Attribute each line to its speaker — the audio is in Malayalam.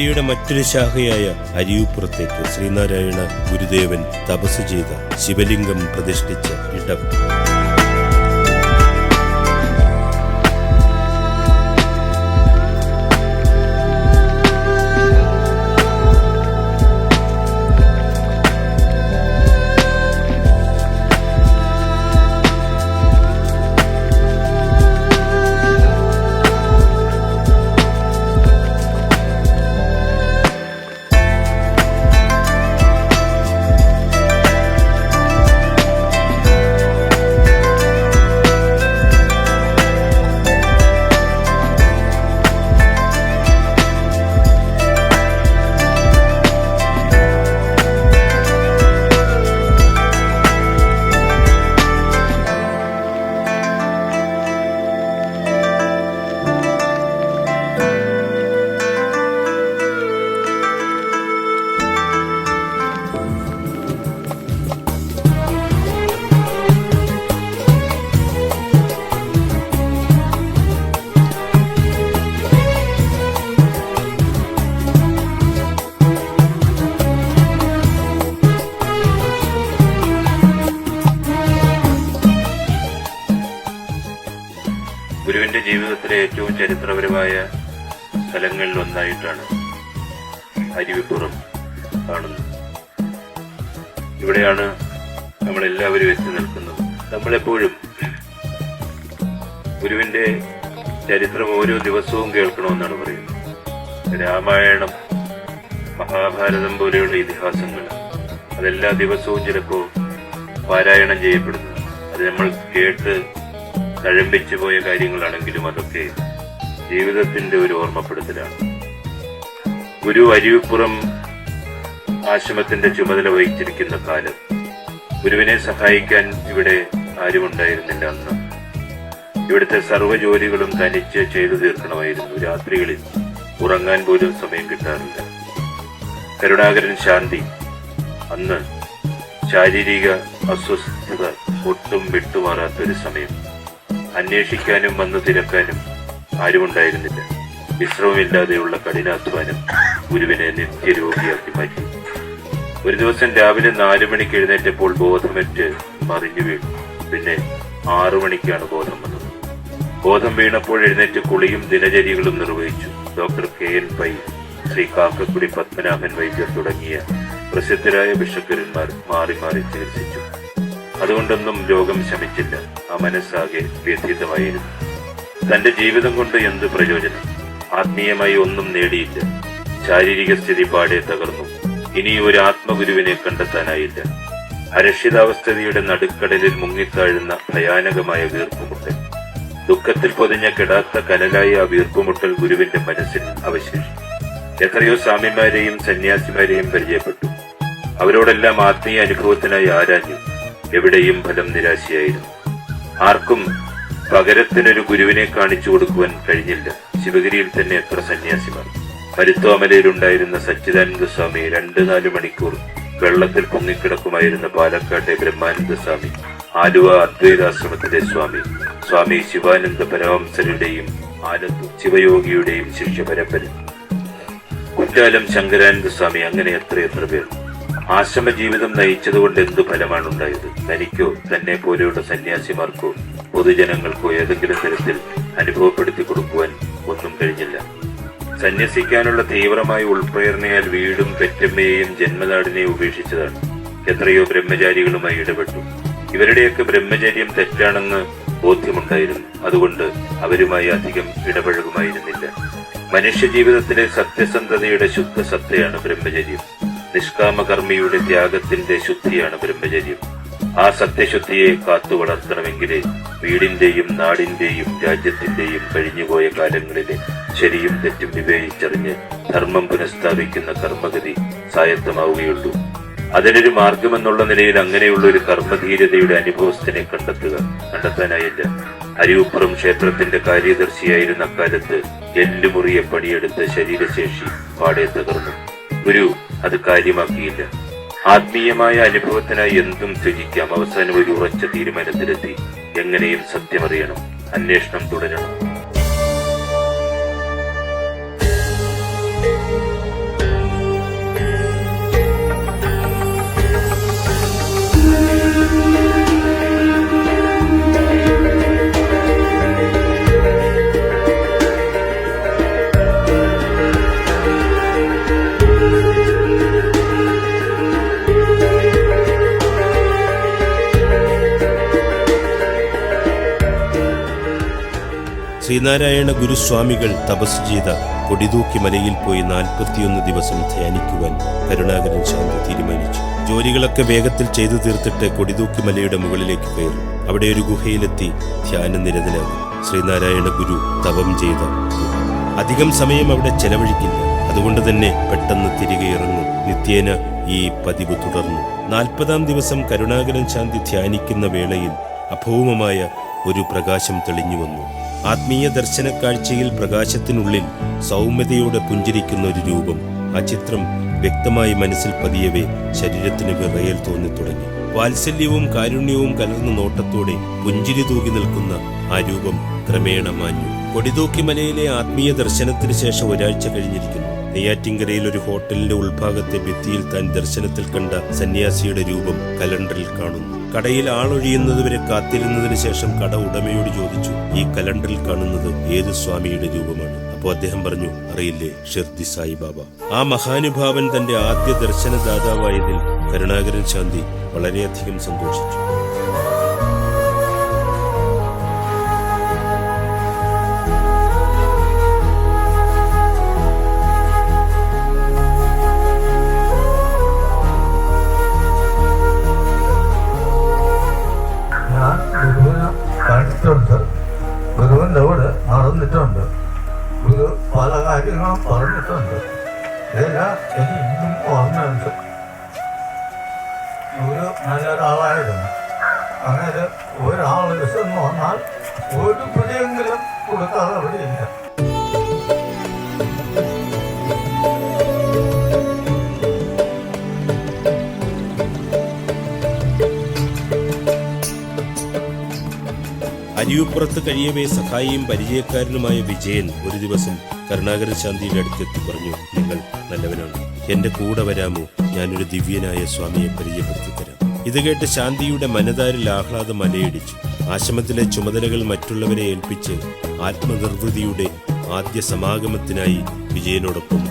Speaker 1: ശബരിയുടെ മറ്റൊരു ശാഖയായ അരിയൂപ്പുറത്തേക്ക് ശ്രീനാരായണ ഗുരുദേവൻ തപസ് ചെയ്ത ശിവലിംഗം പ്രതിഷ്ഠിച്ച ഇടം. ഗുരുവിന്റെ ജീവിതത്തിലെ ഏറ്റവും ചരിത്രപരമായ സ്ഥലങ്ങളിൽ ഒന്നായിട്ടാണ് അരുവിപ്പുറം കാണുന്നത്. ഇവിടെയാണ് നമ്മളെല്ലാവരും എത്തി നിൽക്കുന്നത്. നമ്മളെപ്പോഴും ഗുരുവിന്റെ ചരിത്രം ഓരോ ദിവസവും കേൾക്കണമെന്നാണ് പറയുന്നത്. രാമായണം, മഹാഭാരതം പോലെയുള്ള ഇതിഹാസങ്ങൾ അതെല്ലാ ദിവസവും ചിലപ്പോൾ പാരായണം ചെയ്യപ്പെടുന്നു. അത് നമ്മൾ കേട്ട് തഴമ്പിച്ചു പോയ കാര്യങ്ങളാണെങ്കിലും അതൊക്കെ ജീവിതത്തിന്റെ ഒരു ഓർമ്മപ്പെടുത്തലാണ്. ഗുരു അരുവിപ്പുറം ആശ്രമത്തിന്റെ ചുമതല വഹിച്ചിരിക്കുന്ന കാലം ഗുരുവിനെ സഹായിക്കാൻ ഇവിടെ ആരുമുണ്ടായിരുന്നില്ല. അന്ന് ഇവിടുത്തെ സർവ്വ ജോലികളും തനിച്ച് ചെയ്തു തീർക്കണമായിരുന്നു. രാത്രികളിൽ ഉറങ്ങാൻ പോലും സമയം കിട്ടാറില്ല. കരുണാകരൻ ശാന്തി അന്ന് ശാരീരിക അസ്വസ്ഥത ഒട്ടും വിട്ടുമാറാത്തൊരു സമയം. അന്വേഷിക്കാനും വന്നു തിരക്കാനും ആരുമുണ്ടായിരുന്നില്ല. വിശ്രമമില്ലാതെയുള്ള കഠിനാധ്വാനം ഗുരുവിനെ നിത്യരോഗിയാക്കി മാറ്റി. ഒരു ദിവസം രാവിലെ 4 മണിക്ക് എഴുന്നേറ്റപ്പോൾ ബോധമറ്റ് മറിഞ്ഞു വീണു. പിന്നെ 6 മണിക്കാണ് ബോധം വന്നത്. ബോധം വീണപ്പോൾ എഴുന്നേറ്റ് കുളിയും ദിനചര്യകളും നിർവഹിച്ചു. ഡോക്ടർ KN പൈ, ശ്രീ കാക്കക്കുടി പത്മനാഭൻ വൈദ്യർ തുടങ്ങിയ പ്രസിദ്ധരായ ബിഷപ്പുരന്മാർ മാറി മാറി ചികിത്സിച്ചു. അതുകൊണ്ടൊന്നും രോഗം ശമിച്ചില്ല. ആ മനസ്സാകെ വ്യഥിതമായിരുന്നു. തന്റെ ജീവിതം കൊണ്ട് എന്ത് പ്രയോജനം? ആത്മീയമായി ഒന്നും നേടിയില്ല. ശാരീരിക സ്ഥിതി പാടെ തകർന്നു. ഇനി ഒരു ആത്മഗുരുവിനെ കണ്ടെത്താനായില്ല. അരക്ഷിതാവസ്ഥയുടെ നടുക്കടലിൽ മുങ്ങിത്താഴുന്ന ഭയാനകമായ വീർപ്പുമുട്ടൽ. ദുഃഖത്തിൽ പൊതിഞ്ഞ കിടാത്ത കനലായ ആ വീർപ്പുമുട്ടൽ ഗുരുവിന്റെ മനസ്സിൽ അവശേഷിച്ചു. എത്രയോ സ്വാമിമാരെയും സന്യാസിമാരെയും പരിചയപ്പെട്ടു. അവരോടെല്ലാം ആത്മീയ അനുഭവത്തിനായി ആരാഞ്ഞു. എവിടെയും ഫലം നിരാശയായിരുന്നു. ആർക്കും പകരത്തിനൊരു ഗുരുവിനെ കാണിച്ചു കൊടുക്കുവാൻ കഴിഞ്ഞില്ല. ശിവഗിരിയിൽ തന്നെ എത്ര സന്യാസിമാർ. മരുത്വാമലയിലുണ്ടായിരുന്ന സച്ചിദാനന്ദ സ്വാമി 2-4 മണിക്കൂർ വെള്ളത്തിൽ പൊങ്ങിക്കിടക്കുമായിരുന്ന പാലക്കാട്ടെ ബ്രഹ്മാനന്ദ സ്വാമി, ആലുവ അദ്വൈതാശ്രമത്തിലെ സ്വാമി ശിവാനന്ദ പരമഹംസരുടെയും ആലത്തൂർ ശിവയോഗിയുടെയും ശിഷ്യ പരമ്പര, കുറ്റാലം ശങ്കരാനന്ദ സ്വാമി, അങ്ങനെ എത്രയെത്ര പേർ. ആശ്രമ ജീവിതം നയിച്ചതുകൊണ്ട് എന്തു ഫലമാണുണ്ടായത്? തനിക്കോ തന്നെ പോലെയുള്ള സന്യാസിമാർക്കോ പൊതുജനങ്ങൾക്കോ ഏതെങ്കിലും തരത്തിൽ അനുഭവപ്പെടുത്തി കൊടുക്കുവാൻ ഒന്നും കഴിഞ്ഞില്ല. സന്യസിക്കാനുള്ള തീവ്രമായ ഉൾപ്രേരണയാൽ വീടും പെറ്റമ്മയെയും ജന്മനാടിനെയും ഉപേക്ഷിച്ചതാണ്. എത്രയോ ബ്രഹ്മചാരികളുമായി ഇടപെട്ടു. ഇവരുടെയൊക്കെ ബ്രഹ്മചര്യം തെറ്റാണെന്ന് ബോധ്യമുണ്ടായിരുന്നു. അതുകൊണ്ട് അവരുമായി അധികം ഇടപഴകുമായിരുന്നില്ല. മനുഷ്യജീവിതത്തിലെ സത്യസന്ധതയുടെ ശുദ്ധ സത്തയാണ് ബ്രഹ്മചര്യം. നിഷ്കാമകർമ്മിയുടെ ത്യാഗത്തിന്റെ ശുദ്ധിയാണ് ബ്രഹ്മചര്യം. ആ സത്യശുദ്ധിയെ കാത്തു വളർത്തണമെങ്കിലേ വീടിന്റെയും നാടിന്റെയും രാജ്യത്തിന്റെയും കഴിഞ്ഞുപോയ കാലങ്ങളിലെ ശരിയും തെറ്റും വിവേചിച്ചറിഞ്ഞ് ധർമ്മം പുനഃസ്ഥാപിക്കുന്ന കർമ്മഗതി സ്വായത്തമാവുകയുള്ളൂ. അതിനൊരു മാർഗമെന്നുള്ള നിലയിൽ അങ്ങനെയുള്ള ഒരു കർമ്മധീരതയുടെ അനുഭവസ്ഥനെ കണ്ടെത്താനായില്ല. അരിയൂപ്പുറം ക്ഷേത്രത്തിന്റെ കാര്യദർശിയായിരുന്ന അക്കാലത്ത് എല്ലുമുറിയെ പണിയെടുത്ത് ശരീരശേഷി പാടെ തകർന്നു. ഗുരു അത് കാര്യമാക്കിയില്ല. ആത്മീയമായ അനുഭവത്തിനായി എന്തും ത്യജിക്കാം. അവസാനം ഒരു ഉറച്ച തീരുമാനത്തിലെത്തി. എങ്ങനെയും സത്യമറിയണം, അന്വേഷണം തുടരണം. ശ്രീനാരായണ ഗുരുസ്വാമികൾ തപസ് ചെയ്ത കൊടിതൂക്കി മലയിൽ പോയി 41 ദിവസം ധ്യാനിക്കുവാൻ കരുണാകരൻ ശാന്തി തീരുമാനിച്ചു. ജോലികളൊക്കെ വേഗത്തിൽ ചെയ്തു തീർത്തിട്ട് കൊടിതൂക്കി മലയുടെ മുകളിലേക്ക് കയറി. അവിടെ ഒരു ഗുഹയിലെത്തി ധ്യാനനിരതനാകും. ശ്രീനാരായണ ഗുരു തപം ചെയ്ത ഗുഹ. അധികം സമയം അവിടെ ചെലവഴിക്കില്ല. അതുകൊണ്ട് തന്നെ പെട്ടെന്ന് തിരികെ ഇറങ്ങും. നിത്യേന ഈ പതിവ് തുടർന്നു. 40-ാം ദിവസം കരുണാകരൻ ശാന്തി ധ്യാനിക്കുന്ന വേളയിൽ അഭൗമമായ ഒരു പ്രകാശം തെളിഞ്ഞു വന്നു. ആത്മീയ ദർശന കാഴ്ചയിൽ പ്രകാശത്തിനുള്ളിൽ സൗമ്യതയോടെ പുഞ്ചിരിക്കുന്ന ഒരു രൂപം. ആ ചിത്രം വ്യക്തമായി മനസ്സിൽ പതിയവേ ശരീരത്തിന് വിറയൽ തോന്നിത്തുടങ്ങി. വാത്സല്യവും കാരുണ്യവും കലർന്ന നോട്ടത്തോടെ പുഞ്ചിരി തൂകി നിൽക്കുന്ന ആ രൂപം ക്രമേണ മാഞ്ഞു. കൊടിതൂക്കി മലയിലെ ആത്മീയ ദർശനത്തിന് ശേഷം ഒരാഴ്ച കഴിഞ്ഞിരിക്കുന്നു. നെയ്യാറ്റിൻകരയിൽ ഒരു ഹോട്ടലിന്റെ ഉൾഭാഗത്തെ ഭിത്തിയിൽ താൻ ദർശനത്തിൽ കണ്ട സന്യാസിയുടെ രൂപം കലണ്ടറിൽ കാണുന്നു. കടയിൽ ആളൊഴിയുന്നതുവരെ കാത്തിരുന്നതിന് ശേഷം കട ഉടമയോട് ചോദിച്ചു, ഈ കലണ്ടറിൽ കാണുന്നത് ഏത് സ്വാമിയുടെ രൂപമാണ്? അപ്പോൾ അദ്ദേഹം പറഞ്ഞു, അറിയില്ലേ, ഷിർദി സായിബാബ. ആ മഹാനുഭാവൻ തന്റെ ആദ്യ ദർശനദാതാവായതിൽ കരുണാകരൻ ശാന്തി വളരെയധികം സന്തോഷിച്ചു.
Speaker 2: ഗുരുവിൻ്റെ കൂടെ നടന്നിട്ടുണ്ട്. ഗുരു പല കാര്യങ്ങളും പറഞ്ഞിട്ടുണ്ട്. ഇതെല്ലാം എനിക്ക് ഇന്നും ഓർമ്മയുണ്ട്. ഗുരു നല്ലൊരാളായിരുന്നു. അങ്ങനെ ഒരാൾ വിശന്ന് വന്നാൽ ഒരു പിടിയെങ്കിലും കൊടുക്കാതെ അവിടെയില്ല.
Speaker 1: അരിയുപ്പുറത്ത് കഴിയവേ സഹായിയും പരിചയക്കാരനുമായ വിജയൻ ഒരു ദിവസം കരുണാകരൻ ശാന്തിയുടെ അടുത്തെത്തി പറഞ്ഞു, നിങ്ങൾ നല്ലവനാണ്, എന്റെ കൂടെ വരാമോ? ഞാനൊരു ദിവ്യനായ സ്വാമിയെ പരിചയപ്പെടുത്തി തരാം. ഇത് കേട്ട് ശാന്തിയുടെ മനതാരിൽ ആഹ്ലാദം അലയടിച്ചു. ആശ്രമത്തിലെ ചുമതലകൾ മറ്റുള്ളവരെ ഏൽപ്പിച്ച് ആത്മനിർവൃതിയുടെ ആദ്യ സമാഗമത്തിനായി വിജയനോടൊപ്പം